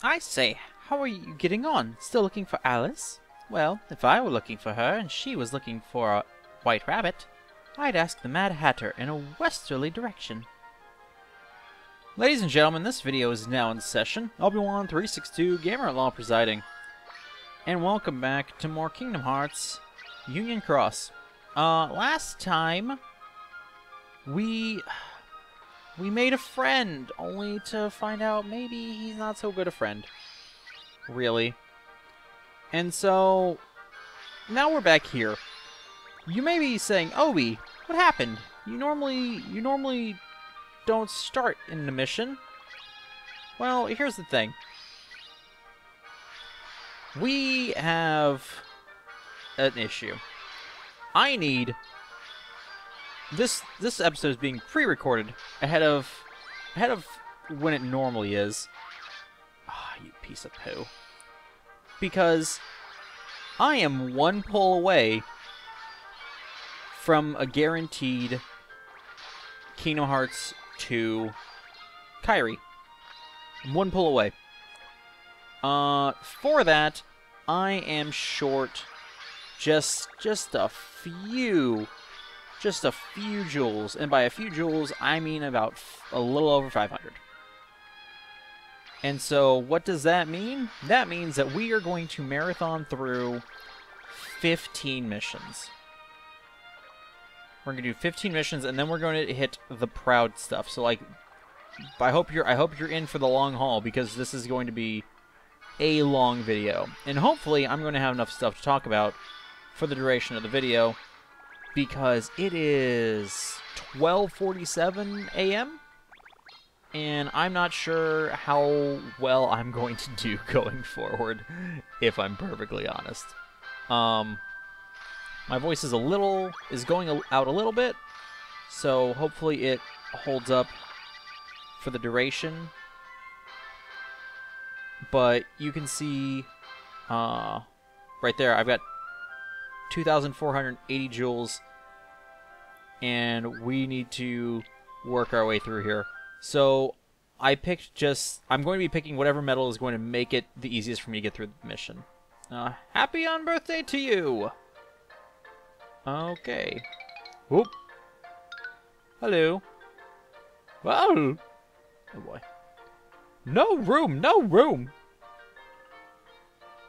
I say, how are you getting on? Still looking for Alice? Well, if I were looking for her and she was looking for a White Rabbit, I'd ask the Mad Hatter in a westerly direction. Ladies and gentlemen, this video is now in session. Obi-Wan362 Gamer Law presiding. And welcome back to more Kingdom Hearts Union Cross. Last time we made a friend, only to find out maybe he's not so good a friend. Really. And so, now we're back here. You may be saying, Obi, what happened? You normally don't start in the mission. Well, here's the thing. We have an issue. I need... This episode is being pre-recorded ahead of when it normally is. Ah, you piece of poo. Because I am one pull away from a guaranteed Kingdom Hearts 2 Kairi. I'm one pull away. For that, I am short just a few jewels, and by a few jewels, I mean about a little over 500. And so, what does that mean? That means that we are going to marathon through 15 missions. We're going to do 15 missions, and then we're going to hit the Proud stuff. So, like, I hope you're in for the long haul, because this is going to be a long video. And hopefully, I'm going to have enough stuff to talk about for the duration of the video, because it is 12:47 a.m., and I'm not sure how well I'm going to do going forward, if I'm perfectly honest. My voice is going out a little bit, so hopefully it holds up for the duration. But you can see, right there, I've got 2,480 jewels, and we need to work our way through here. So, I'm going to be picking whatever medal is going to make it the easiest for me to get through the mission. Happy on birthday to you! Okay. Whoop. Hello. Well. Oh boy. No room, no room!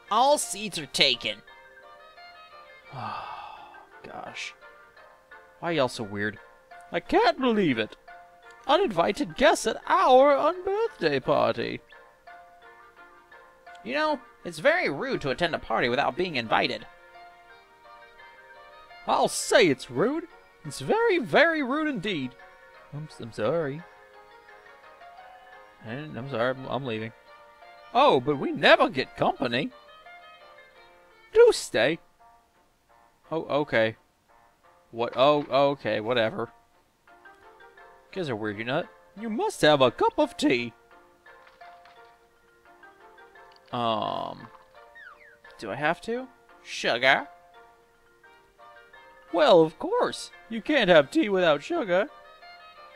All seats are taken. Oh, gosh. Why are y'all so weird? I can't believe it. Uninvited guests at our unbirthday party. You know, it's very rude to attend a party without being invited. I'll say it's rude. It's very, very rude indeed. I'm sorry. And I'm sorry, I'm leaving. Oh, but we never get company. Do stay. Oh, okay. What? Oh, okay, whatever. You guys are weird, you nut. You must have a cup of tea. Do I have to? Sugar? Well, of course. You can't have tea without sugar.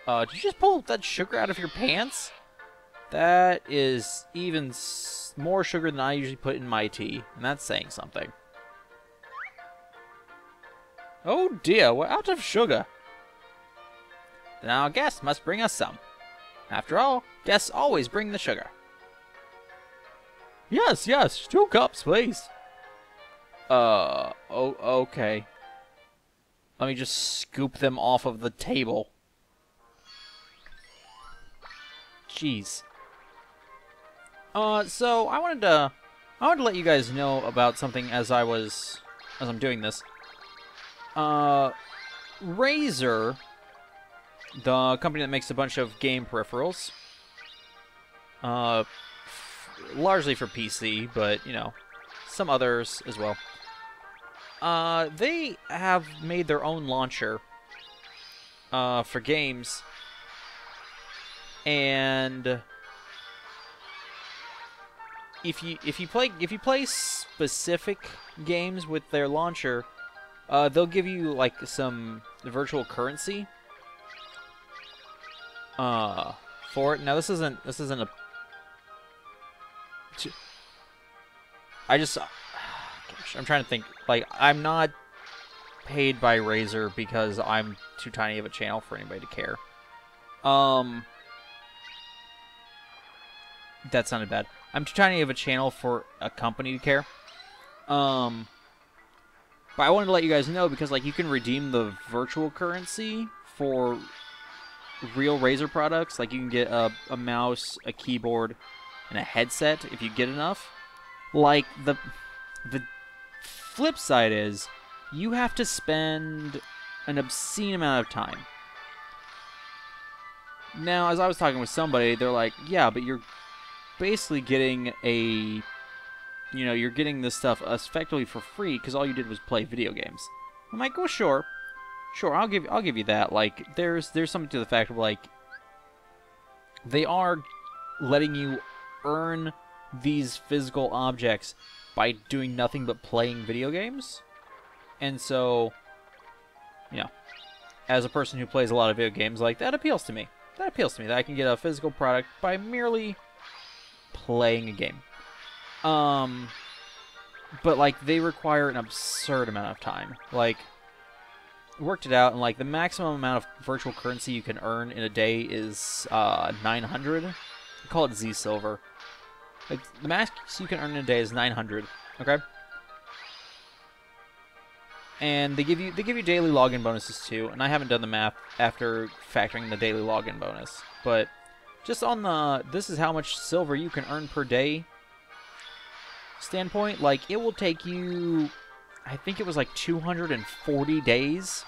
Did you just pull that sugar out of your pants? That is even more sugar than I usually put in my tea, and that's saying something. Oh dear, we're out of sugar. Then our guests must bring us some. After all, guests always bring the sugar. Yes, yes, 2 cups, please. Oh, okay. Let me just scoop them off of the table. Jeez. So I wanted to let you guys know about something as I'm doing this. Razer, the company that makes a bunch of game peripherals, largely for PC, but, you know, some others as well. They have made their own launcher, for games, and if you play specific games with their launcher, they'll give you like some virtual currency for it. Now this isn't a I just, gosh, I'm trying to think. Like, I'm not paid by Razer because I'm too tiny of a channel for anybody to care. That sounded bad. I'm too tiny of a channel for a company to care. But I wanted to let you guys know because, like, you can redeem the virtual currency for real Razer products. Like, you can get a mouse, a keyboard, and a headset if you get enough. Like, the flip side is you have to spend an obscene amount of time. Now, as I was talking with somebody, they're like, yeah, but you're basically getting a... You know, you're getting this stuff effectively for free because all you did was play video games. I'm like, well, sure, I'll give you that. Like, there's something to the fact of, like, they are letting you earn these physical objects by doing nothing but playing video games. And so, you know, as a person who plays a lot of video games, like, that appeals to me. That I can get a physical product by merely playing a game. But, like, they require an absurd amount of time. Like, worked it out, and, like, the maximum amount of virtual currency you can earn in a day is 900. I call it Z Silver. Like, the max you can earn in a day is 900. Okay. And they give you daily login bonuses too. And I haven't done the math after factoring the daily login bonus, but just on the this is how much silver you can earn per day standpoint, like, it will take you, I think it was like 240 days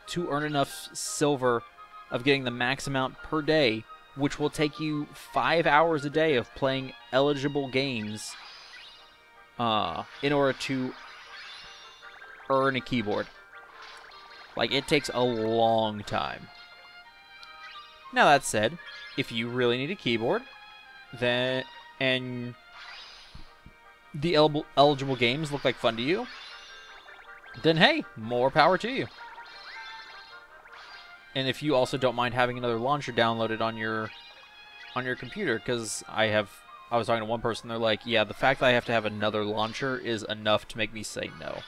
to earn enough silver of getting the max amount per day, which will take you 5 hours a day of playing eligible games in order to earn a keyboard. Like, it takes a long time. Now, that said, if you really need a keyboard, then, and the eligible games look like fun to you, then hey, more power to you. And if you also don't mind having another launcher downloaded on your computer, because I was talking to one person, they're like, yeah, the fact that I have to have another launcher is enough to make me say no.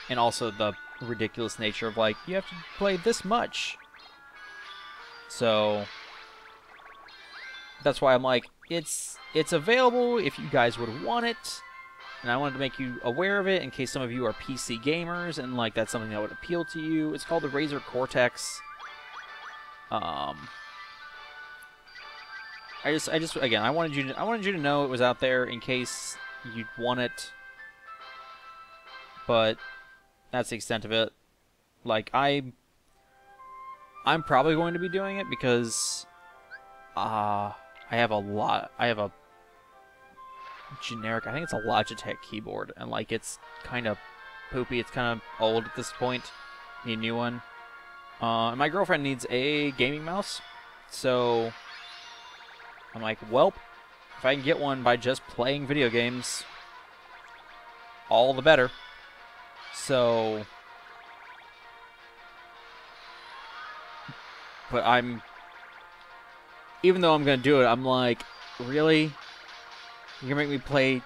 And also the ridiculous nature of, like, you have to play this much. So that's why I'm like, it's available if you guys would want it, and I wanted to make you aware of it in case some of you are PC gamers and, like, that's something that would appeal to you. It's called the Razer Cortex. I just again, I wanted you to know it was out there in case you'd want it. But that's the extent of it. Like, I'm probably going to be doing it because I have a generic, I think it's a Logitech keyboard, and, like, it's kind of poopy. It's kind of old at this point. Need a new one. And my girlfriend needs a gaming mouse, so I'm like, well, if I can get one by just playing video games, all the better. So, but even though I'm going to do it, I'm like, really? You're going to make me play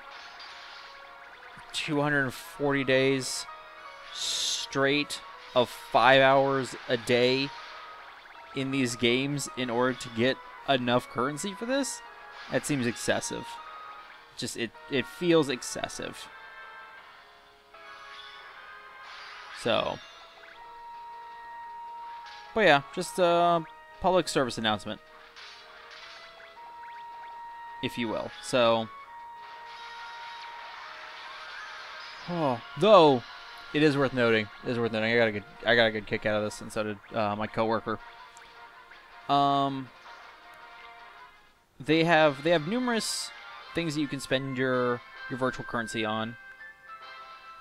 240 days straight of 5 hours a day in these games in order to get enough currency for this? That seems excessive. Just, it feels excessive. So, but yeah, just a public service announcement, if you will. So, though it is worth noting. I got a good kick out of this, and so did my coworker. They have numerous things that you can spend your virtual currency on.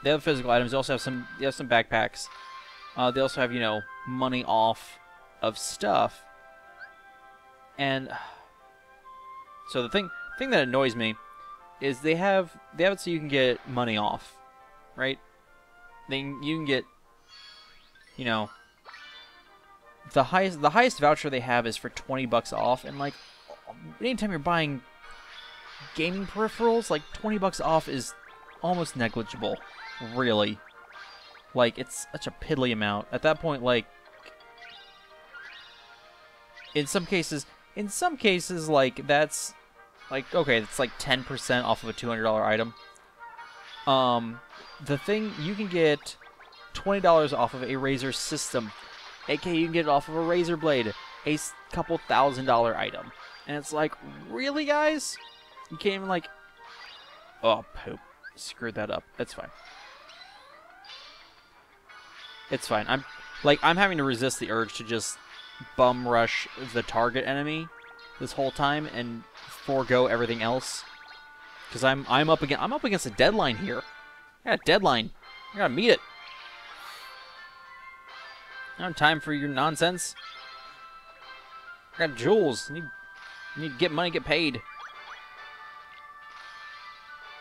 They have physical items. They also have some backpacks. They also have, you know, money off of stuff. And so the thing that annoys me is they have it so you can get money off, right? Then you can get, you know, the highest voucher they have is for $20 off, and, like, anytime you're buying gaming peripherals, like 20 bucks off is almost negligible, really. Like, it's such a piddly amount. At that point, like, in some cases, like, that's, like, okay, it's like 10% off of a $200 item. The thing, you can get $20 off of a Razer system, aka you can get it off of a Razer Blade, a couple $1,000 item. And it's like, really, guys? You can't even, like, oh, poop. Screwed that up. That's fine. It's fine. I'm having to resist the urge to just bum rush the target enemy this whole time and forego everything else. Because I'm up against a deadline here. I got a deadline. I gotta meet it. I don't have time for your nonsense. I got jewels. I need to get money, get paid.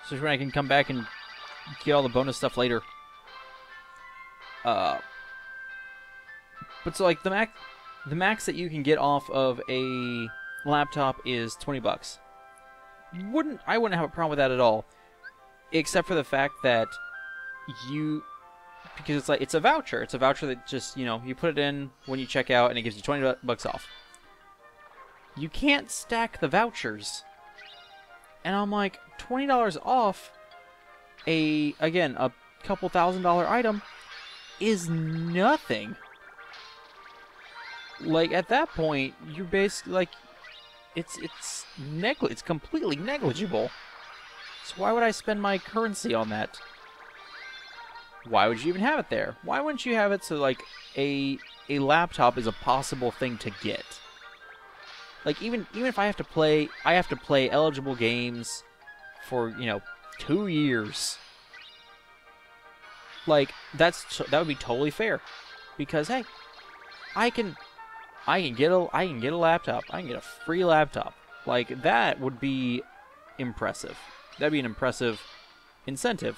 So when I can come back and get all the bonus stuff later. But so like the max that you can get off of a laptop is 20 bucks. I wouldn't have a problem with that at all, except for the fact that because it's a voucher. It's a voucher that just, you know, you put it in when you check out and it gives you 20 bucks off. You can't stack the vouchers. And I'm like, $20 off again, a couple $1,000 item is nothing. Like, at that point, you're basically, like, it's completely negligible. So why would I spend my currency on that? Why would you even have it there? Why wouldn't you have it so, like, a laptop is a possible thing to get? Like, even if I have to play eligible games for, you know, 2 years. Like, that would be totally fair. Because, hey, I can get a laptop. I can get a free laptop. Like, that would be impressive. That'd be an impressive incentive.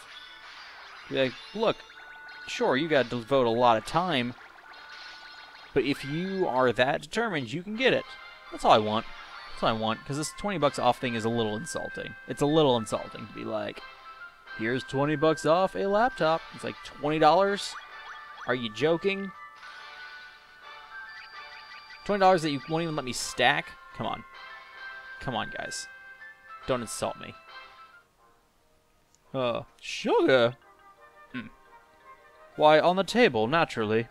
Be like, look, sure, you gotta devote a lot of time, but if you are that determined, you can get it. That's all I want. That's all I want, because this 20 bucks off thing is a little insulting. It's a little insulting to be like, here's 20 bucks off a laptop. It's like $20? Are you joking? $20 that you won't even let me stack? Come on. Come on, guys. Don't insult me. Sugar? Why, on the table, naturally.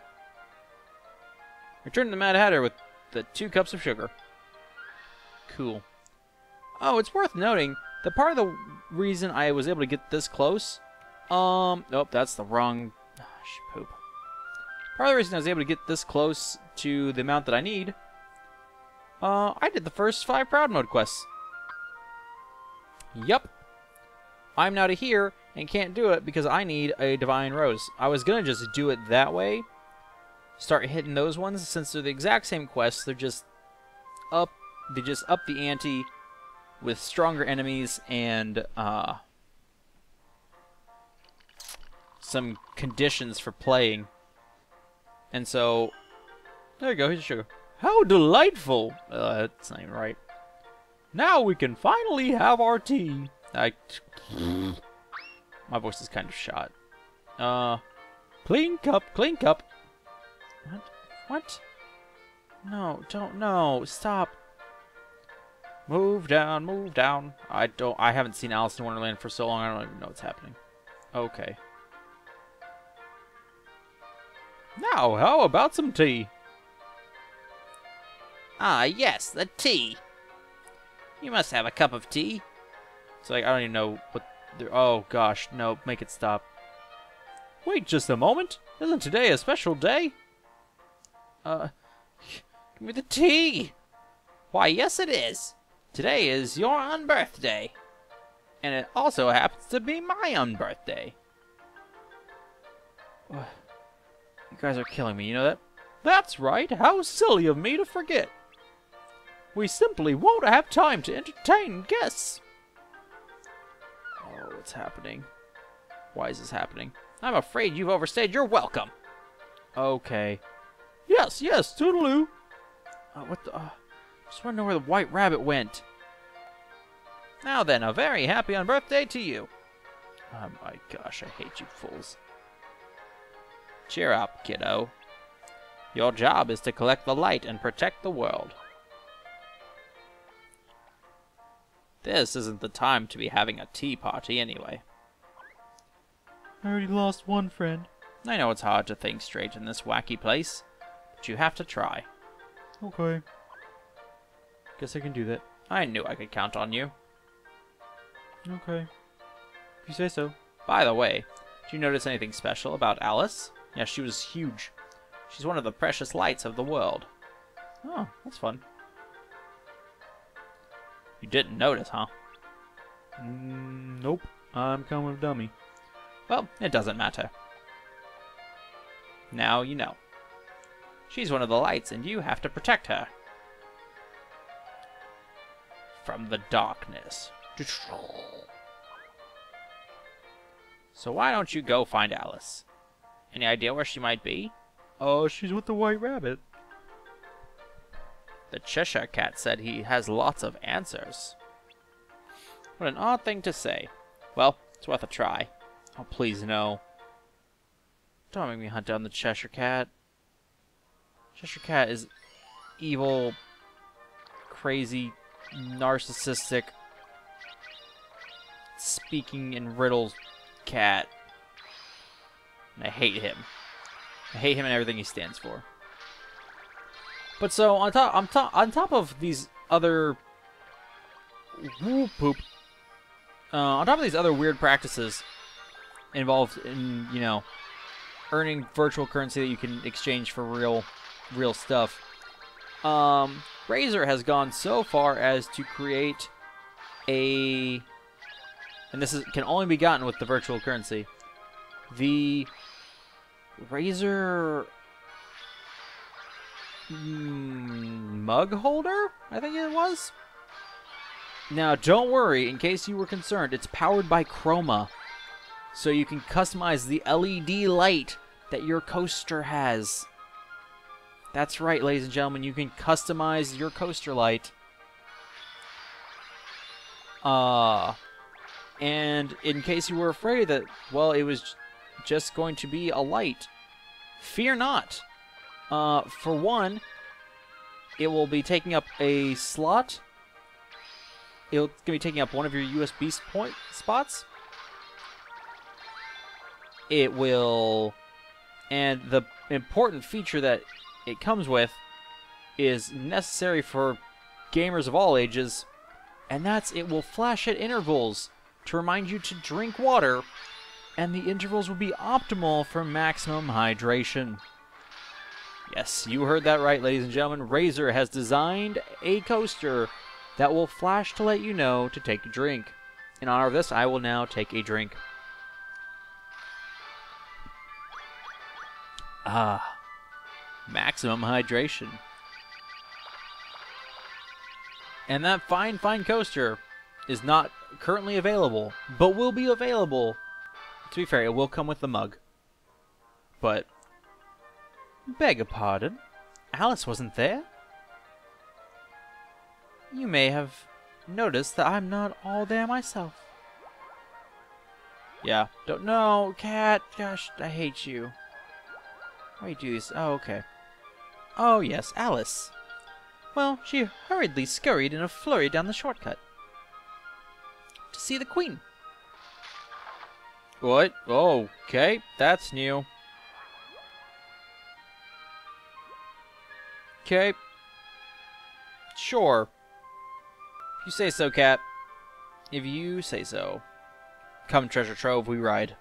Return to the Mad Hatter with the 2 cups of sugar. Cool. Oh, it's worth noting that part of the reason I was able to get this close... nope, that's the wrong... poop. Part of the reason I was able to get this close to the amount that I need... I did the first 5 Proud Mode quests. Yup. I'm now to here and can't do it because I need a Divine Rose. I was gonna just do it that way. Start hitting those ones since they're the exact same quests. They're just up. They just up the ante with stronger enemies and some conditions for playing. And so there you go. Here's sugar. How delightful! That's not even right. Now we can finally have our tea. My voice is kind of shot. Clean cup, clean cup. What? What? No, stop. Move down, move down. I haven't seen Alice in Wonderland for so long, I don't even know what's happening. Okay. Now, how about some tea? Ah, yes, the tea. You must have a cup of tea. It's like, I don't even know what... Oh, gosh, no, make it stop. Wait just a moment. Isn't today a special day? Give me the tea. Why, yes it is. Today is your unbirthday. And it also happens to be my unbirthday. You guys are killing me, you know that? That's right, how silly of me to forget. We simply won't have time to entertain guests. Oh, what's happening? Why is this happening? I'm afraid you've overstayed your welcome. Okay. Yes, toodaloo. What the... just want to know where the White Rabbit went. Now then, a very happy on birthday to you. Oh my gosh, I hate you fools. Cheer up, kiddo. Your job is to collect the light and protect the world. This isn't the time to be having a tea party anyway. I already lost one friend. I know it's hard to think straight in this wacky place, but you have to try. Okay. Guess I can do that. I knew I could count on you. Okay. If you say so. By the way, did you notice anything special about Alice? Yeah, she was huge. She's one of the precious lights of the world. Oh, that's fun. You didn't notice, huh? Nope. I'm kind of a dummy. Well, it doesn't matter. Now you know. She's one of the lights, and you have to protect her. From the darkness. So why don't you go find Alice? Any idea where she might be? Oh, she's with the White Rabbit. The Cheshire Cat said he has lots of answers. What an odd thing to say. Well, it's worth a try. Oh, please, no. Don't make me hunt down the Cheshire Cat. Cheshire Cat is evil, crazy, narcissistic, speaking in riddles cat. And I hate him. I hate him and everything he stands for. But so on top of these other on top of these other weird practices involved in, you know, earning virtual currency that you can exchange for real stuff. Razer has gone so far as to create and this can only be gotten with the virtual currency, the Razer mug holder, I think it was. Now, don't worry, in case you were concerned, it's powered by Chroma. So you can customize the LED light that your coaster has. That's right, ladies and gentlemen, you can customize your coaster light. And in case you were afraid that, well, it was just going to be a light, fear not. For one, it will be taking up a slot. It's going to be taking up one of your USB spots. It will, and the important feature that it comes with is necessary for gamers of all ages, and that's it will flash at intervals to remind you to drink water, and the intervals will be optimal for maximum hydration. Yes, you heard that right, ladies and gentlemen. Razer has designed a coaster that will flash to let you know to take a drink. In honor of this, I will now take a drink. Maximum hydration. And that fine coaster is not currently available, but will be available. To be fair, it will come with the mug. But, beg your pardon, Alice wasn't there? You may have noticed that I'm not all there myself. Yeah, don't know, cat. Gosh, I hate you. Why do you do this? Oh, okay. Oh, yes, Alice. Well, she hurriedly scurried in a flurry down the shortcut. To see the Queen. What? Oh, okay, that's new. Okay. Sure. If you say so, cat. If you say so. Come, treasure trove, we ride.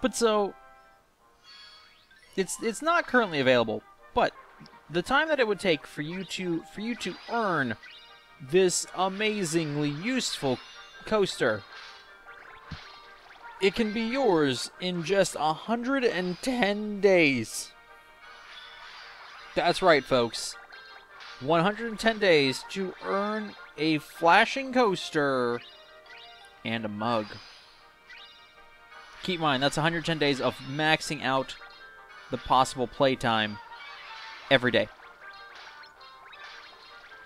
But so, it's not currently available, but the time that it would take for you to earn this amazingly useful coaster, it can be yours in just 110 days. That's right, folks. 110 days to earn a flashing coaster and a mug. Keep in mind, that's 110 days of maxing out the possible playtime every day.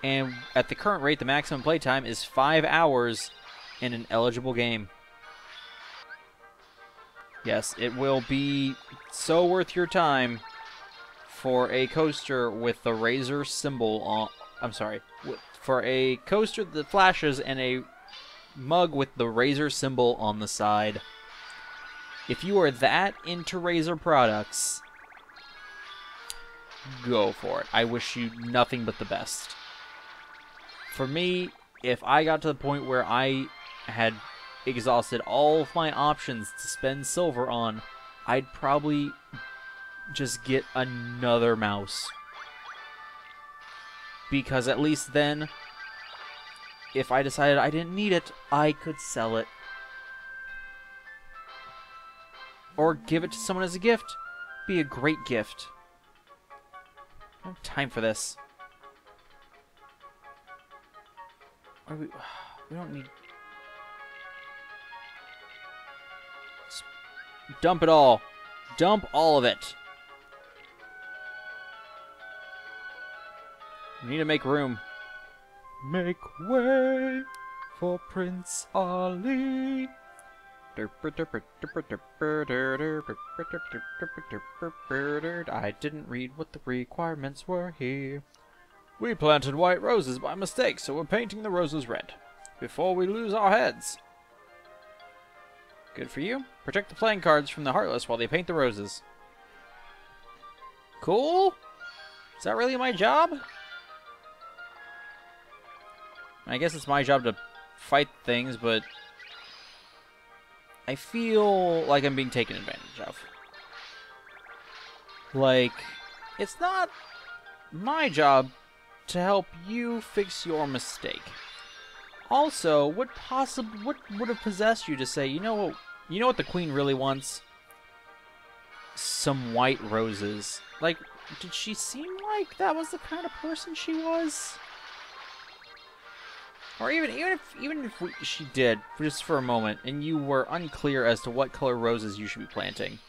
And at the current rate, the maximum playtime is 5 hours in an eligible game. Yes, it will be so worth your time for a coaster with the Razor symbol on... I'm sorry. For a coaster that flashes and a mug with the Razor symbol on the side. If you are that into Razor products, go for it. I wish you nothing but the best. For me, if I got to the point where I had exhausted all of my options to spend silver on, I'd probably just get another mouse. Because at least then, if I decided I didn't need it, I could sell it. Or give it to someone as a gift. Be a great gift. I don't have time for this. We don't need... Just dump it all. Dump all of it. We need to make room. Make way for Prince Ali. I didn't read what the requirements were here. We planted white roses by mistake, so we're painting the roses red. Before we lose our heads. Good for you. Protect the playing cards from the Heartless while they paint the roses. Cool? Is that really my job? I guess it's my job to fight things, but I feel like I'm being taken advantage of. Like, it's not my job to help you fix your mistake. Also, what would have possessed you to say, you know what the Queen really wants? Some white roses. Like, did she seem like that was the kind of person she was? Or even if she did, just for a moment, and you were unclear as to what color roses you should be planting,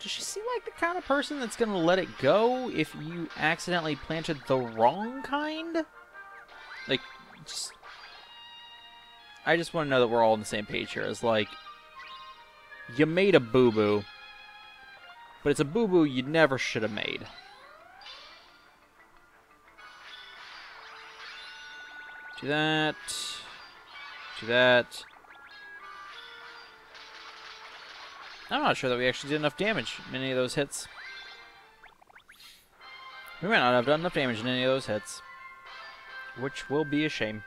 does she seem like the kind of person that's gonna let it go if you accidentally planted the wrong kind? Like, I just want to know that we're all on the same page here. It's like, you made a boo-boo, but it's a boo-boo you never should have made. Do that. Do that. I'm not sure that we actually did enough damage in any of those hits. We might not have done enough damage in any of those hits. Which will be a shame.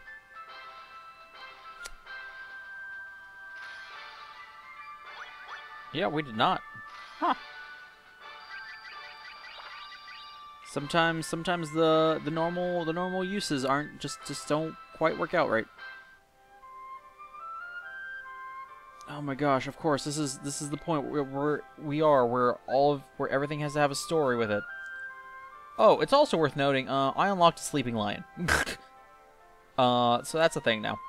Yeah, we did not. Huh. Sometimes the normal uses aren't just don't quite work out right. Oh my gosh! Of course, this is the point where where everything has to have a story with it. Oh, it's also worth noting. I unlocked a sleeping lion. So that's a thing now.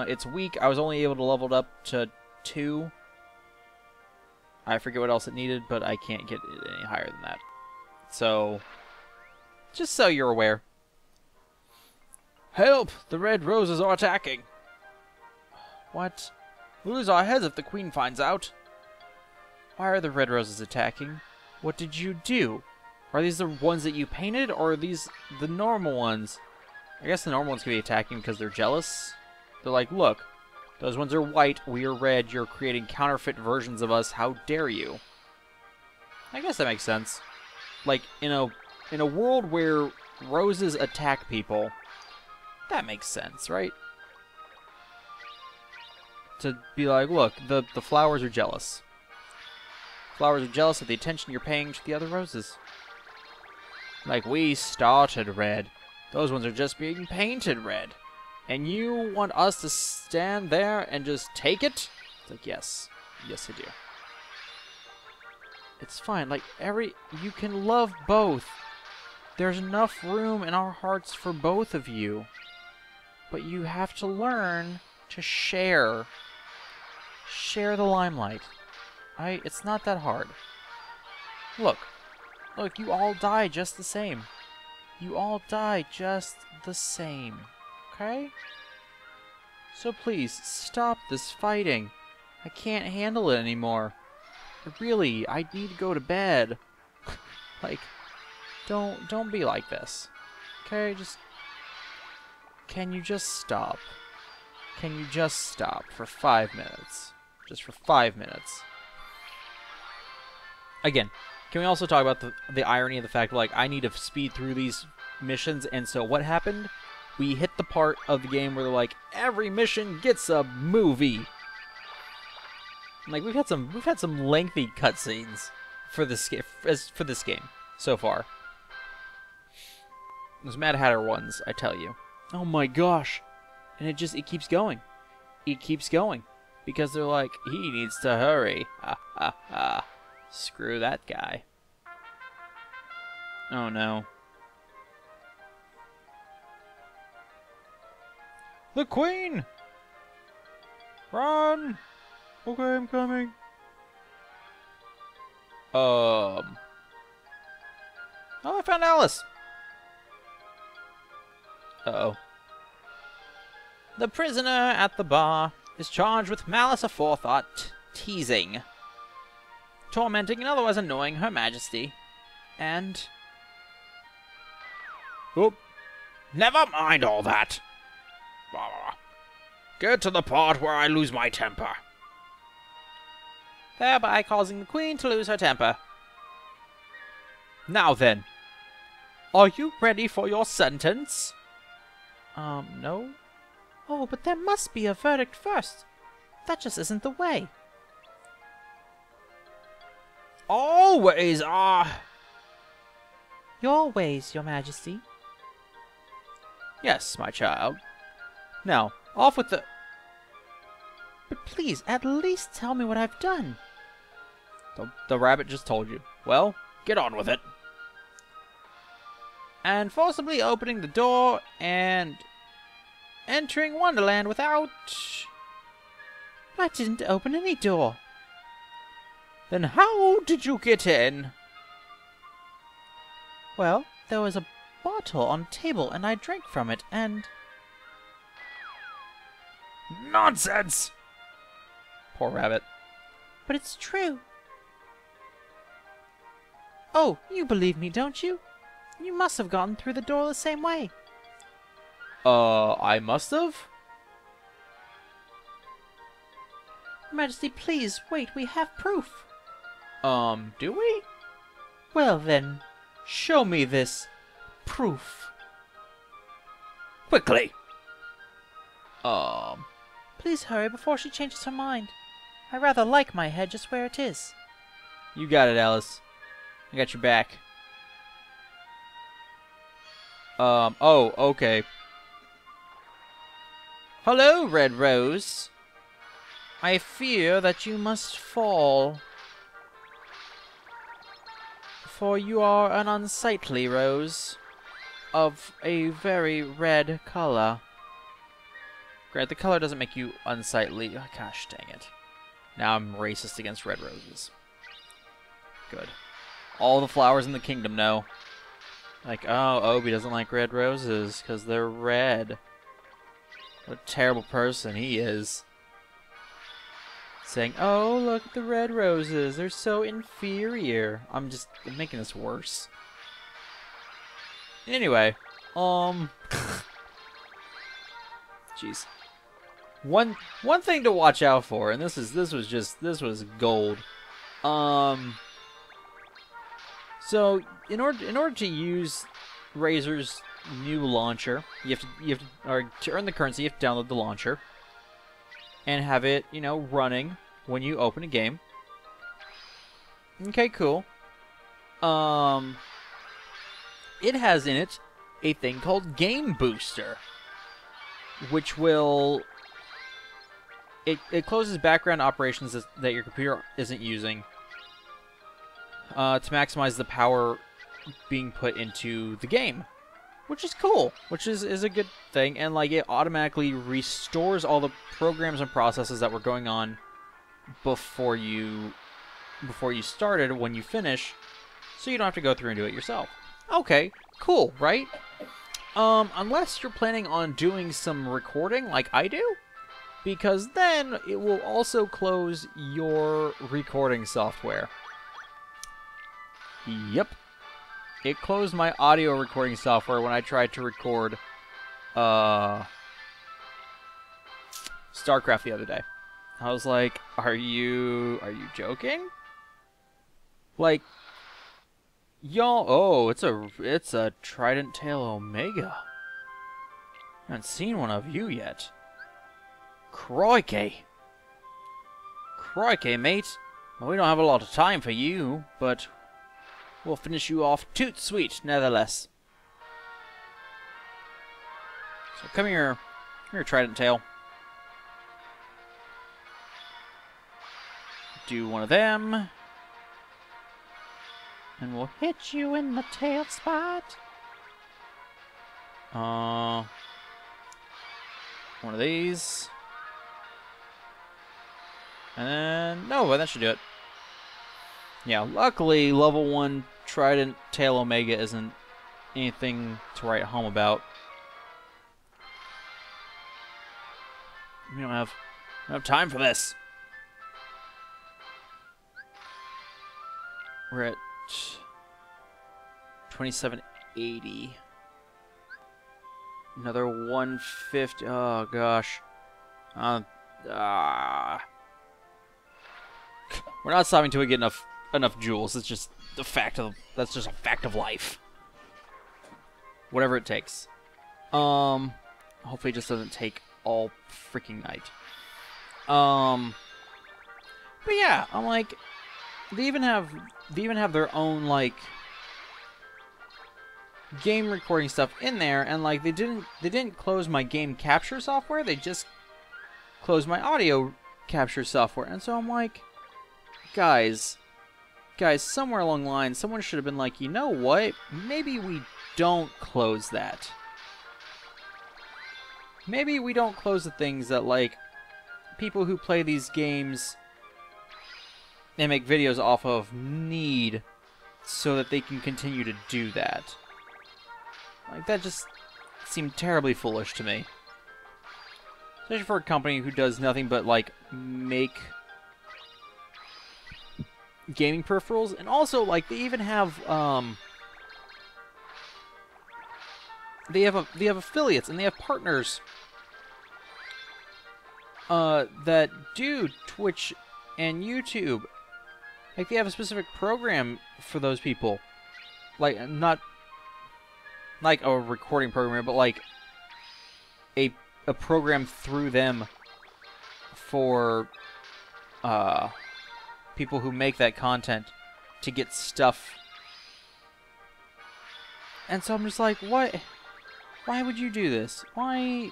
It's weak. I was only able to level it up to 2. I forget what else it needed, but I can't get it any higher than that. So, just so you're aware. Help! The red roses are attacking. What? We'll lose our heads if the Queen finds out. Why are the red roses attacking? What did you do? Are these the ones that you painted, or are these the normal ones? I guess the normal ones could be attacking because they're jealous. They're like, look, those ones are white, we are red, you're creating counterfeit versions of us, how dare you? I guess that makes sense. Like, in a world where roses attack people, that makes sense, right? To be like, look, the flowers are jealous. Flowers are jealous of the attention you're paying to the other roses. Like, we started red. Those ones are just being painted red. And you want us to stand there and just take it? It's like, yes. Yes, I do. It's fine. Like, you can love both. There's enough room in our hearts for both of you. But you have to learn to share. Share the limelight. It's not that hard. Look, you all die just the same. you all die just the same, okay? So please, stop this fighting. I can't handle it anymore. Really, I need to go to bed. Like, don't be like this. Okay, just... Can you just stop? Can you just stop for 5 minutes? Just for 5 minutes. Again, can we also talk about the irony of the fact, like, I need to speed through these missions, and so what happened? We hit the part of the game where they're like, every mission gets a movie. Like, we've had some lengthy cutscenes for this game so far. Those Mad Hatter ones, I tell you. Oh my gosh. And it keeps going. It keeps going. Because they're like, he needs to hurry. Ha ha ha. Screw that guy. Oh no. The Queen! Run! Okay, I'm coming. Oh, I found Alice! Uh-oh. The prisoner at the bar is charged with malice aforethought, teasing, tormenting and otherwise annoying Her Majesty, and... Oh, Never mind all that. Get to the part where I lose my temper. thereby causing the Queen to lose her temper. Now then, are you ready for your sentence? No? Oh, but there must be a verdict first. That just isn't the way. Always are. Your ways, Your Majesty. Yes, my child. Now, off with the... But please, at least tell me what I've done. The rabbit just told you. Well, Get on with it. and forcibly opening the door and entering Wonderland without... I didn't open any door. Then how did you get in? Well, there was a bottle on a table and I drank from it and... Nonsense! Poor rabbit. But it's true. Oh, you believe me, don't you? You must have gotten through the door the same way. I must have? Your Majesty, please, wait, we have proof. Do we? Well then, show me this proof. Quickly! Please hurry before she changes her mind. I rather like my head just where it is. You got it, Alice. I got your back. Oh, okay. Hello, Red Rose. I fear that you must fall. For you are an unsightly rose of a very red color. Grant, the color doesn't make you unsightly. Oh, gosh dang it. Now I'm racist against red roses. Good. All the flowers in the kingdom know. Like, oh, Obi doesn't like red roses because they're red. What a terrible person he is. Saying, oh, look at the red roses. They're so inferior. I'm making this worse. Anyway, jeez. One thing to watch out for, and this was gold. So in order to use Razor's new launcher, or to earn the currency, you have to download the launcher and have it, running when you open a game. Okay, cool. It has in it a thing called Game Booster, which will... It closes background operations that your computer isn't using to maximize the power being put into the game, which is cool, which is a good thing, and like it automatically restores all the programs and processes that were going on before you started when you finish, so you don't have to go through and do it yourself. Okay, Cool, right? Unless you're planning on doing some recording like I do, because then it will also close your recording software. Yep. It closed my audio recording software when I tried to record StarCraft the other day. I was like, are you joking? Like, y'all, oh, it's a Trident Tail Omega. I haven't seen one of you yet. Crikey. Crikey, mate. Well, we don't have a lot of time for you, but we'll finish you off toot sweet, nevertheless. So come here. Come here, Trident Tail. Do one of them. And we'll hit you in the tail spot. One of these. And then, no, well, that should do it. Yeah, luckily, level 1 Trident Tail Omega isn't anything to write home about. We don't have time for this. We're at 2780. Another 150. Oh gosh. We're not stopping till we get enough jewels. It's just the fact of that's just a fact of life. Whatever it takes. Hopefully it just doesn't take all freaking night. But yeah, I'm like, they even have their own like game recording stuff in there, and like they didn't close my game capture software. They just closed my audio capture software, and so I'm like, guys, somewhere along the line, someone should have been like, you know what? Maybe we don't close that. Maybe we don't close the things that, like, people who play these games and make videos off of need so that they can continue to do that. Like, that just seemed terribly foolish to me. Especially for a company who does nothing but, like, make gaming peripherals. And also, like, they even have, they have affiliates and they have partners that do Twitch and YouTube. Like, they have a specific program for those people. Like, not like a recording program, but like a program through them for people who make that content to get stuff. And so I'm just like, what? Why would you do this? Why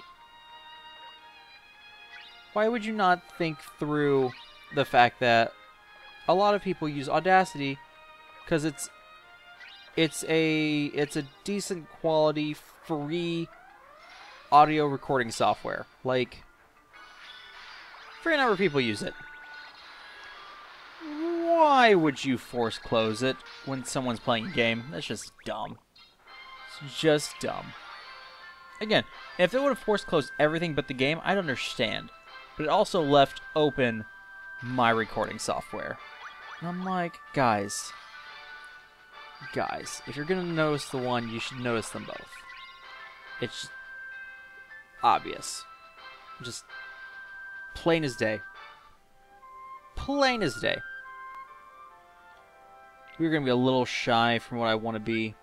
would you not think through the fact that a lot of people use Audacity because it's a decent quality free audio recording software. Like, free number of people use it. Why would you force close it when someone's playing a game? That's just dumb. It's just dumb. Again, if it would have forced closed everything but the game, I'd understand. But it also left open my recording software. And I'm like, guys, if you're going to notice the one, you should notice them both. It's just obvious. Just plain as day. Plain as day. We're going to be a little shy from what I want to be.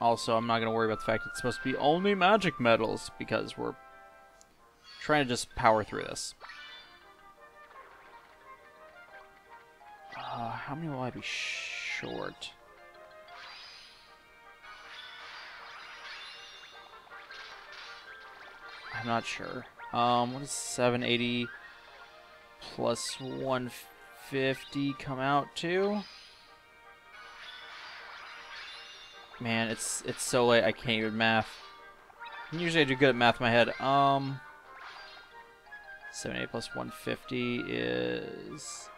Also, I'm not going to worry about the fact it's supposed to be only magic medals, because we're trying to just power through this. How many will I be short? I'm not sure. What does 780 plus 150 come out to? Man, it's so late I can't even math. Usually I do good at math in my head. 780 plus 150 is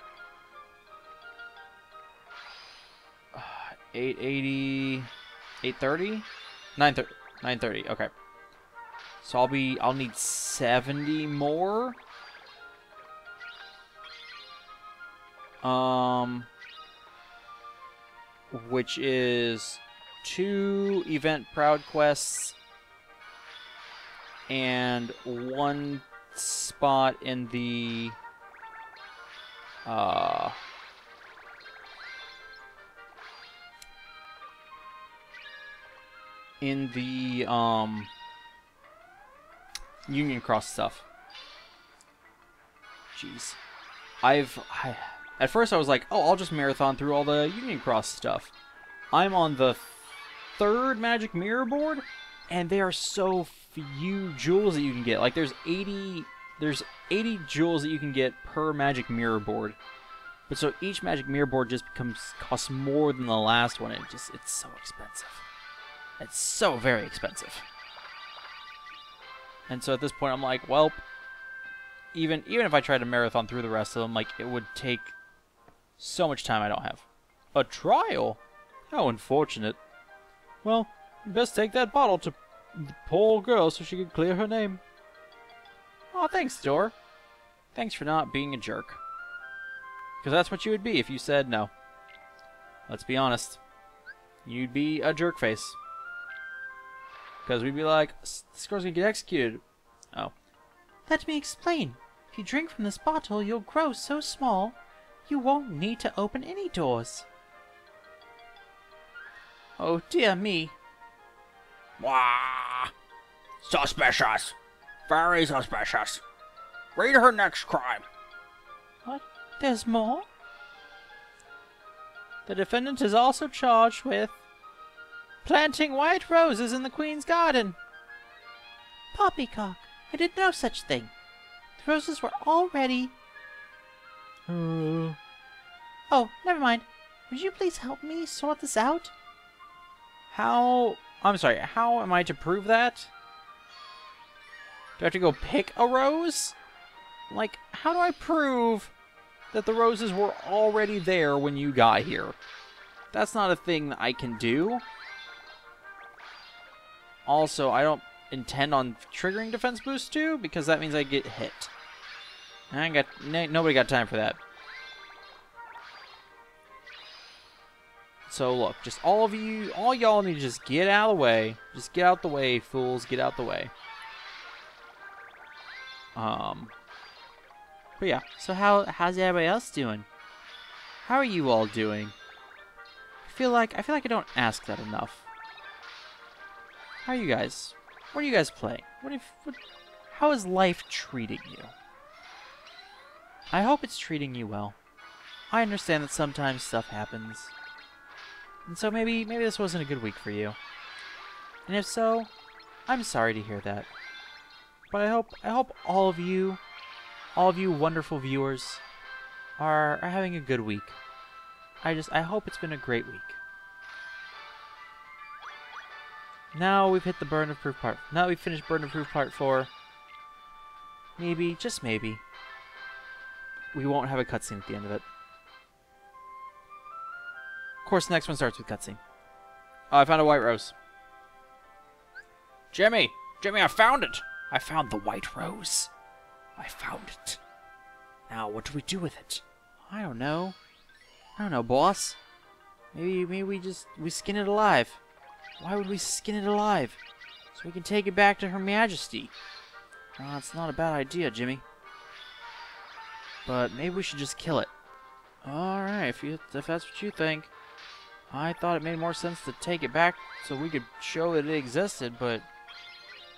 880, 830. 9:30. 9:30. Okay. So I'll need 70 more. Which is 2 event proud quests and 1 spot in the Union Cross stuff. Jeez. At first I was like, oh, I'll just marathon through all the Union Cross stuff. I'm on the 3rd Magic Mirror board, and there are so few jewels that you can get. Like, there's 80 jewels that you can get per Magic Mirror board. But so each Magic Mirror board just costs more than the last one. It's so expensive. It's so very expensive. And so at this point I'm like, well, even if I tried to marathon through the rest of them, like, it would take so much time I don't have. A trial? How unfortunate. Well, you best take that bottle to the poor girl so she can clear her name. Aw, thanks, Dor. Thanks for not being a jerk. Because that's what you would be if you said no. Let's be honest. You'd be a jerk face. Because we'd be like, this girl's gonna get executed. Oh. Let me explain. If you drink from this bottle, you'll grow so small, you won't need to open any doors. Oh, dear me. Wah! Suspicious. Very suspicious. Read her next crime. What? There's more? The defendant is also charged with planting white roses in the Queen's garden. Poppycock, I did no such thing. The roses were already... Oh, never mind. Would you please help me sort this out? I'm sorry, how am I to prove that? Do I have to go pick a rose? Like, how do I prove that the roses were already there when you got here? That's not a thing that I can do. Also, I don't intend on triggering defense boost too, because that means I get hit. Nobody got time for that. So look, just all y'all need to just get out of the way. Just get out the way, fools. Get out the way. But yeah. So how's everybody else doing? How are you all doing? I feel like I don't ask that enough. How are you guys? What are you guys playing? How is life treating you? I hope it's treating you well. I understand that sometimes stuff happens. And so maybe this wasn't a good week for you. And if so, I'm sorry to hear that. But I hope all of you wonderful viewers are having a good week. I hope it's been a great week. Now we've hit the Burden of Proof part. Now we've finished Burden of Proof part 4. Maybe, just maybe, we won't have a cutscene at the end of it. Of course, the next one starts with cutscene. Oh, I found a white rose. Jimmy, I found it. I found the white rose. I found it. Now, what do we do with it? I don't know, boss. Maybe we skin it alive. Why would we skin it alive? So we can take it back to Her Majesty. Oh, it's not a bad idea, Jimmy. But maybe we should just kill it. Alright, if that's what you think. I thought it made more sense to take it back so we could show that it existed, but...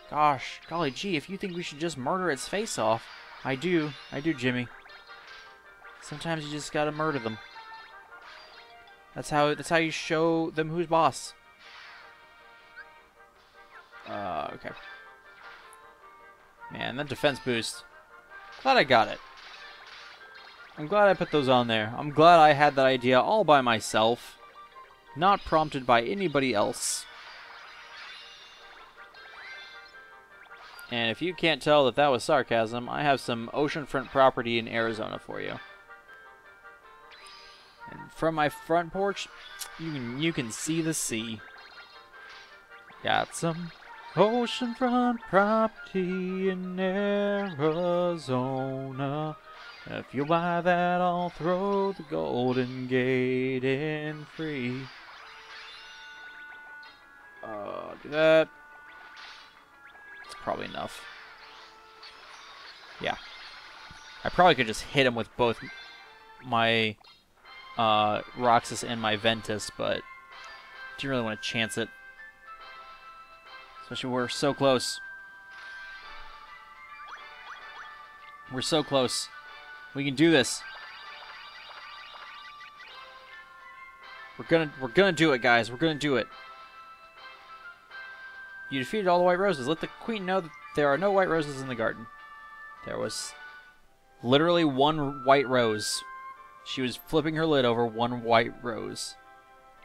Gosh, golly gee, if you think we should just murder its face off... I do, Jimmy. Sometimes you just gotta murder them. That's how you show them who's boss. Okay. Man, that defense boost. Glad I got it. I'm glad I put those on there. I'm glad I had that idea all by myself. Not prompted by anybody else. And if you can't tell that was sarcasm, I have some oceanfront property in Arizona for you. And from my front porch, you can see the sea. Got some oceanfront property in Arizona. If you buy that, I'll throw the Golden Gate in free. Do that. It's probably enough. Yeah. I probably could just hit him with both my Roxas and my Ventus, but do you really want to chance it? Especially when we're so close. We're so close. We can do this. We're gonna do it, guys. We're gonna do it. You defeated all the white roses. Let the queen know that there are no white roses in the garden. There was literally one white rose. She was flipping her lid over one white rose.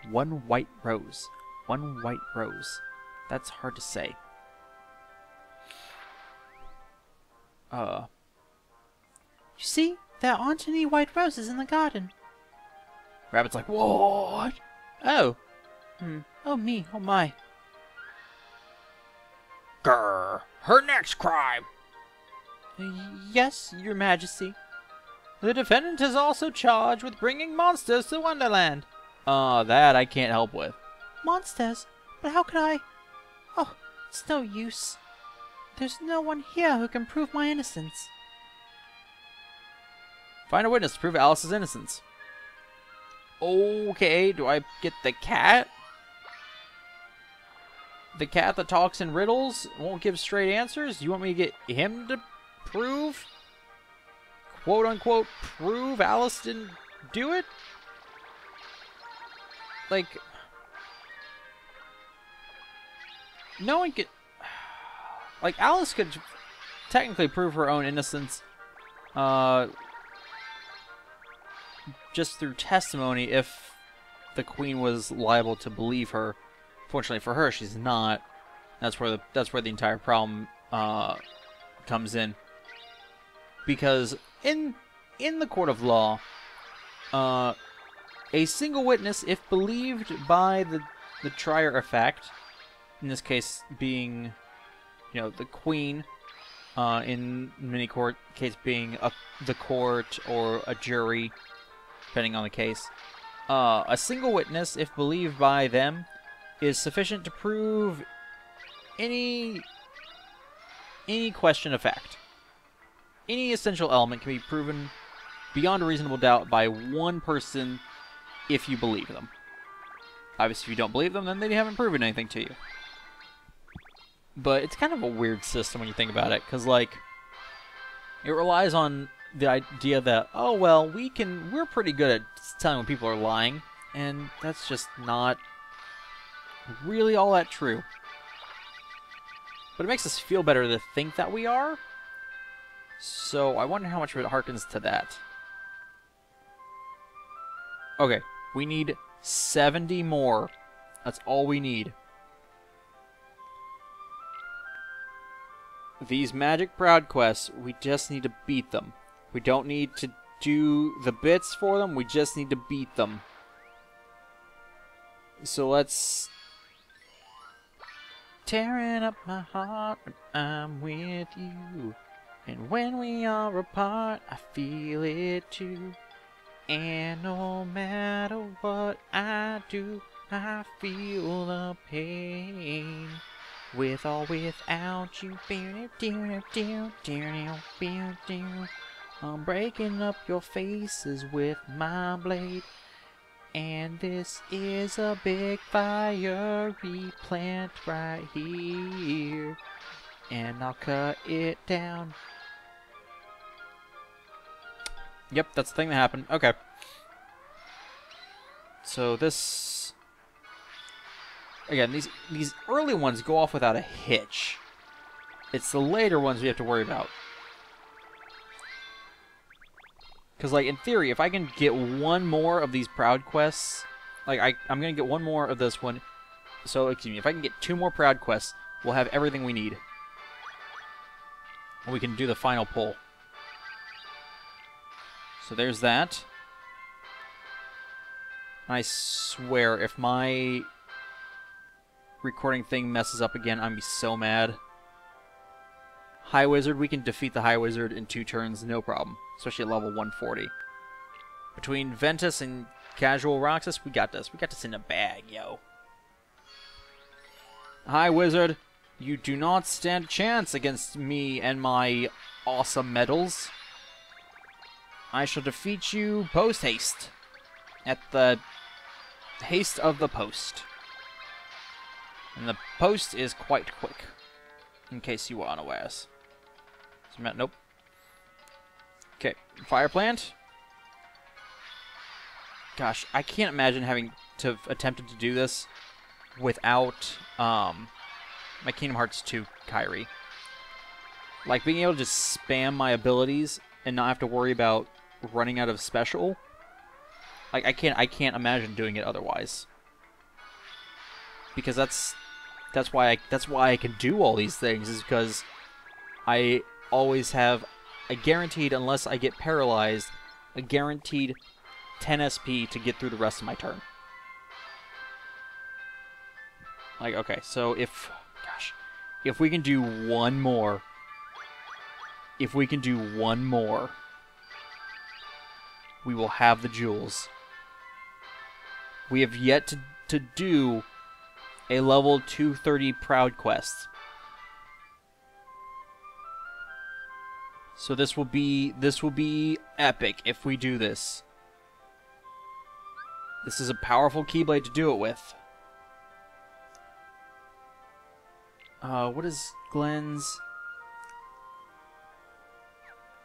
One white rose. One white rose. That's hard to say. You see, there aren't any white roses in the garden. Rabbit's like, what? Oh. Oh me, oh my. Grr. Her next crime. Yes, your majesty. The defendant is also charged with bringing monsters to Wonderland. That I can't help with. Monsters? But how could I? Oh, it's no use. There's no one here who can prove my innocence. Find a witness to prove Alice's innocence. Okay, do I get the cat? The cat that talks in riddles, won't give straight answers? You want me to get him to prove? Quote unquote, prove Alice didn't do it? Like, no one could. Like, Alice could technically prove her own innocence just through testimony if the queen was liable to believe her. Fortunately for her, she's not. That's where the entire problem comes in. Because in the court of law, a single witness, if believed by the trier of fact, in this case being, the queen, in many court case being the court or a jury, depending on the case, a single witness, if believed by them, is sufficient to prove any question of fact. Any essential element can be proven beyond a reasonable doubt by one person if you believe them. Obviously, if you don't believe them, then they haven't proven anything to you. But it's kind of a weird system when you think about it, because, like, it relies on the idea that, oh, well, we're pretty good at telling when people are lying, and that's just not really all that true. But it makes us feel better to think that we are, so I wonder how much of it harkens to that. Okay, we need 70 more. That's all we need. These magic proud quests, we just need to beat them. We don't need to do the bits for them, we just need to beat them. So let's... Tearing up my heart when I'm with you. And when we are apart, I feel it too. And no matter what I do, I feel the pain. With or without you, I'm breaking up your faces with my blade. And this is a big fiery plant right here. And I'll cut it down. Yep, that's the thing that happened. Okay. So this... Again, these early ones go off without a hitch. It's the later ones we have to worry about. Because, like, in theory, if I can get one more of these Proud Quests... Like, I'm going to get one more of this one. So, excuse me, if I can get 2 more Proud Quests, we'll have everything we need. And we can do the final pull. So there's that. I swear, if my recording thing messes up again, I'm gonna be so mad. High Wizard, we can defeat the High Wizard in 2 turns, no problem. Especially at level 140. Between Ventus and Casual Roxas, we got this. We got this in a bag, yo. High Wizard, you do not stand a chance against me and my awesome medals. I shall defeat you post-haste. At the haste of the post. And the post is quite quick. In case you were unawares. Nope. Okay, Fire Plant. Gosh, I can't imagine having to have attempted to do this without my Kingdom Hearts 2 Kairi. Like, being able to just spam my abilities and not have to worry about running out of special. Like, I can't imagine doing it otherwise. Because that's why I can do all these things, is because I always have a guaranteed, unless I get paralyzed, a guaranteed 10 SP to get through the rest of my turn. Like, okay, so if we can do one more, we will have the jewels. We have yet to do a level 230 Proud quest. So this will be epic if we do this. This is a powerful Keyblade to do it with. What is Glenn's?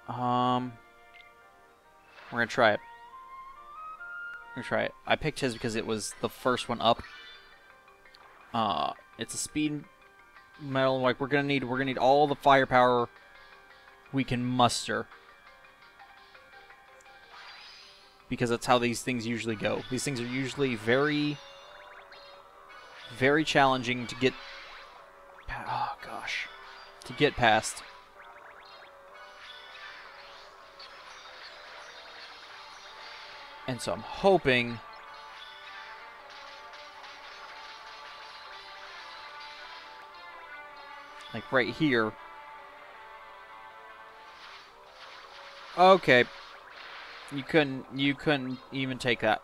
We're gonna try it. I picked his because it was the first one up. It's a speed medal. Like we're gonna need all the firepower we can muster, because that's how these things usually go. These things are usually very, very challenging to get. Oh gosh, to get past. And so I'm hoping. Like right here. Okay. You couldn't even take that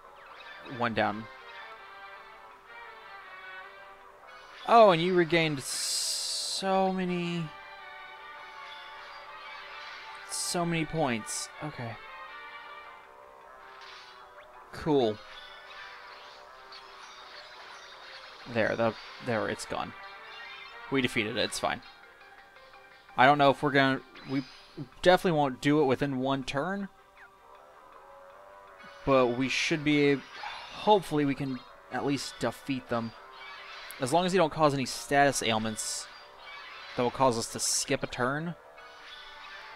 one down. Oh, and you regained so many points. Okay. Cool. There, it's gone. We defeated it, it's fine. I don't know if we're gonna... We definitely won't do it within one turn. But we should be able... Hopefully we can at least defeat them. As long as they don't cause any status ailments that will cause us to skip a turn,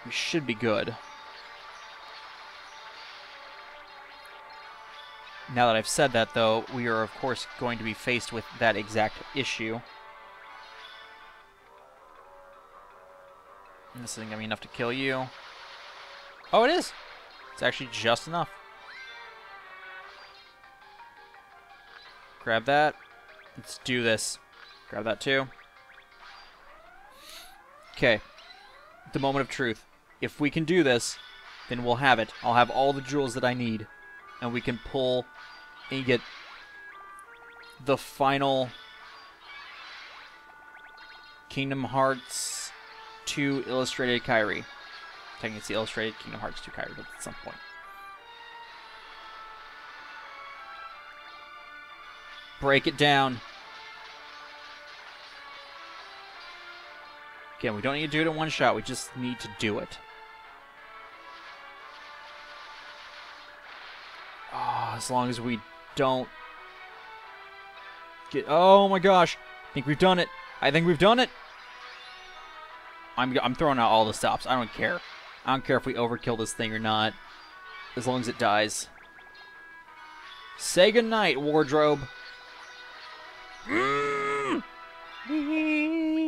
we should be good. Now that I've said that, though, we are, of course, going to be faced with that exact issue. And this isn't going to be enough to kill you. Oh, it is! It's actually just enough. Grab that. Let's do this. Grab that, too. Okay. The moment of truth. If we can do this, then we'll have it. I'll have all the jewels that I need. And we can pull and get the final Kingdom Hearts 2 Illustrated Kairi. Technically it's the Illustrated Kingdom Hearts 2 Kairi, but at some point. Break it down. Again, we don't need to do it in one shot, we just need to do it. Oh, as long as we don't get... Oh my gosh! I think we've done it! I think we've done it! I'm throwing out all the stops. I don't care. I don't care if we overkill this thing or not. As long as it dies. Say goodnight, Wardrobe! We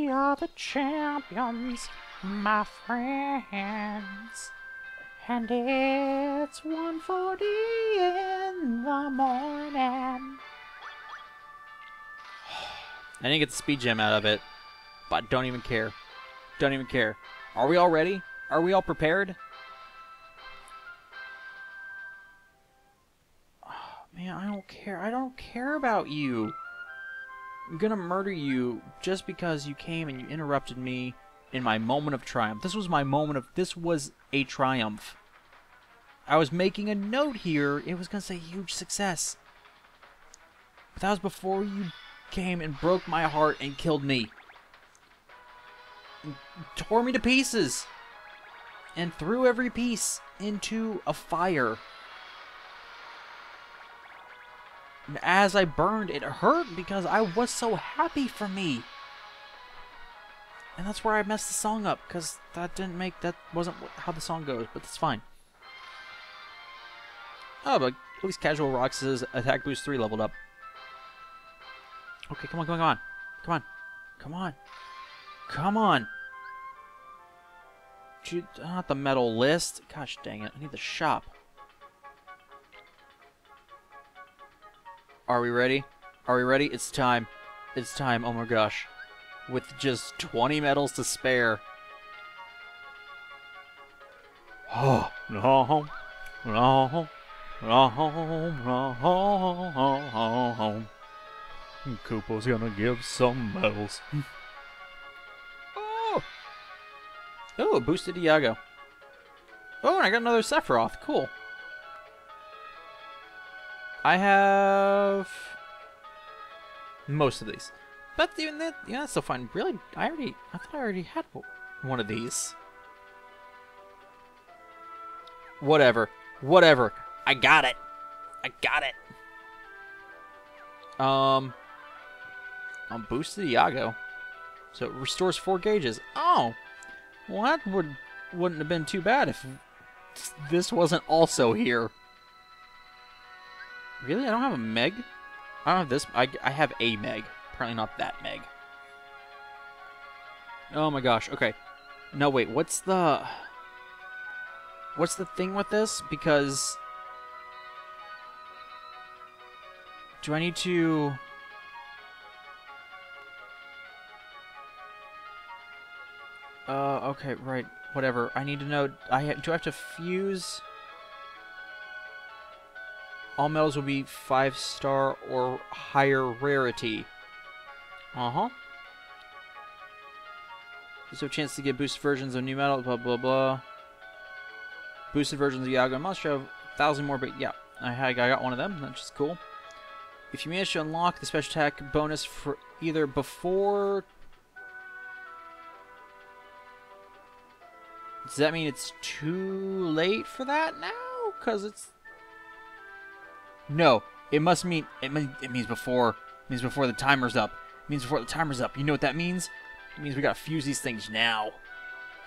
are the champions, my friends. And it's 1:40 in the morning. didn't get the speed gem out of it, but don't even care. Don't even care. Are we all ready? Are we all prepared? Oh, man, I don't care. I don't care about you. I'm gonna murder you just because you came and you interrupted me in my moment of triumph. This was my moment of... This was a triumph. I was making a note here. It was gonna say huge success. But that was before you came and broke my heart and killed me. And tore me to pieces. And threw every piece into a fire. And as I burned, it hurt because I was so happy for me. And that's where I messed the song up, because that wasn't how the song goes, but that's fine. Oh, but at least Casual Rox's attack boost 3 leveled up. Okay, come on, come on, come on. Come on. Come on. Not the medal list. Gosh dang it, I need the shop. Are we ready? Are we ready? It's time. It's time, oh my gosh. With just 20 medals to spare. Oh, no, no, no. Koopa's gonna give some medals. Oh! Oh, a boosted Iago. Oh, and I got another Sephiroth. Cool. I have most of these. But even that, yeah, that's still fine. Really, I thought I already had one of these. Whatever. Whatever. I got it. I got it. I'm boosted Iago. So it restores 4 gauges. Oh! Well, that wouldn't have been too bad if this wasn't also here. Really? I don't have a Meg? I don't have this. I have a Meg. Apparently not that Meg. Oh my gosh. Okay. No, wait. What's the thing with this? Because... Do I need to... Okay, right. Whatever. I need to know... Do I have to fuse... All medals will be 5-star or higher rarity. Uh-huh. There's no chance to get boosted versions of new medals, blah, blah, blah. Boosted versions of Iago. I must have 1,000 more, but yeah. I got one of them. That's just cool. If you manage to unlock the special attack bonus for either before... Does that mean it's too late for that now? Because it's... No, it must mean... It means before... It means before the timer's up. It means before the timer's up. You know what that means? It means we gotta fuse these things now.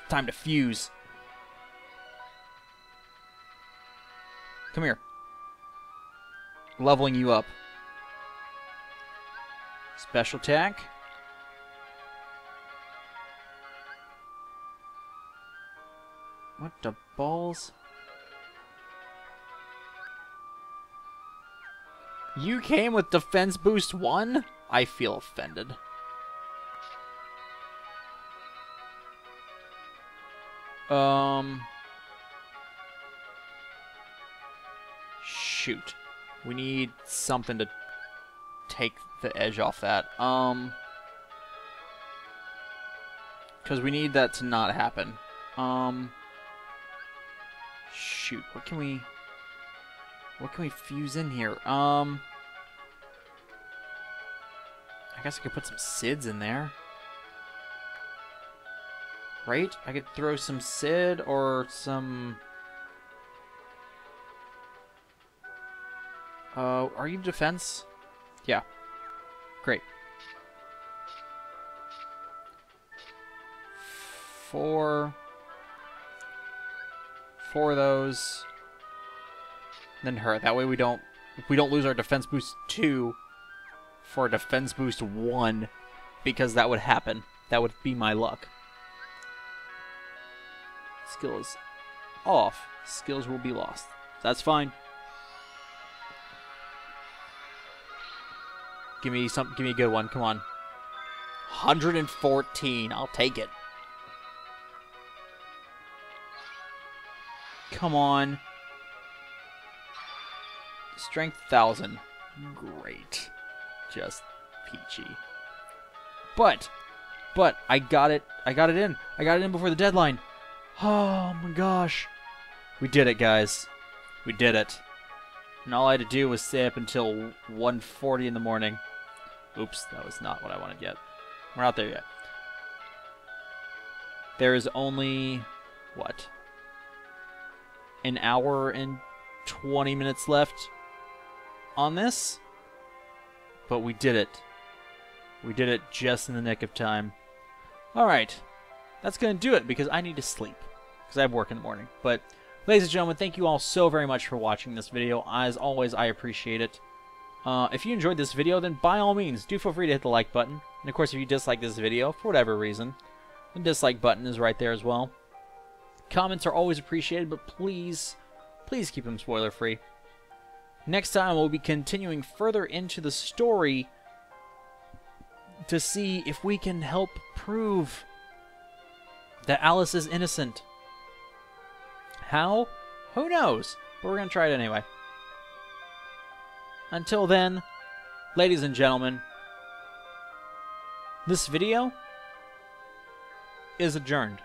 Time to fuse. Come here. Leveling you up. Special attack. What the balls? You came with Defense Boost 1? I feel offended. Shoot. We need something to take the edge off that. Because we need that to not happen. Shoot. What can we fuse in here? I guess I could put some SIDs in there. Right? I could throw some SID or some... are you defense? Yeah. Great. 4 of those. Then her. That way we don't lose our defense boost 2 for a defense boost 1, because that would happen. That would be my luck. Skill is off. Skills will be lost. That's fine. Give me a good one. Come on. 114. I'll take it. Come on. Strength 1,000. Great. Just peachy. But I got it. I got it in. I got it in before the deadline. Oh my gosh. We did it, guys. We did it. And all I had to do was stay up until 1:40 in the morning. Oops, that was not what I wanted yet. We're not there yet. There is only, what? An hour and 20 minutes left on this? But we did it. We did it just in the nick of time. Alright. That's going to do it because I need to sleep. Because I have work in the morning. But, ladies and gentlemen, thank you all so very much for watching this video. As always, I appreciate it. If you enjoyed this video, then by all means, do feel free to hit the like button. And of course, if you dislike this video, for whatever reason, the dislike button is right there as well. Comments are always appreciated, but please, please keep them spoiler-free. Next time, we'll be continuing further into the story to see if we can help prove that Alice is innocent. How? Who knows? But we're going to try it anyway. Until then, ladies and gentlemen, this video is adjourned.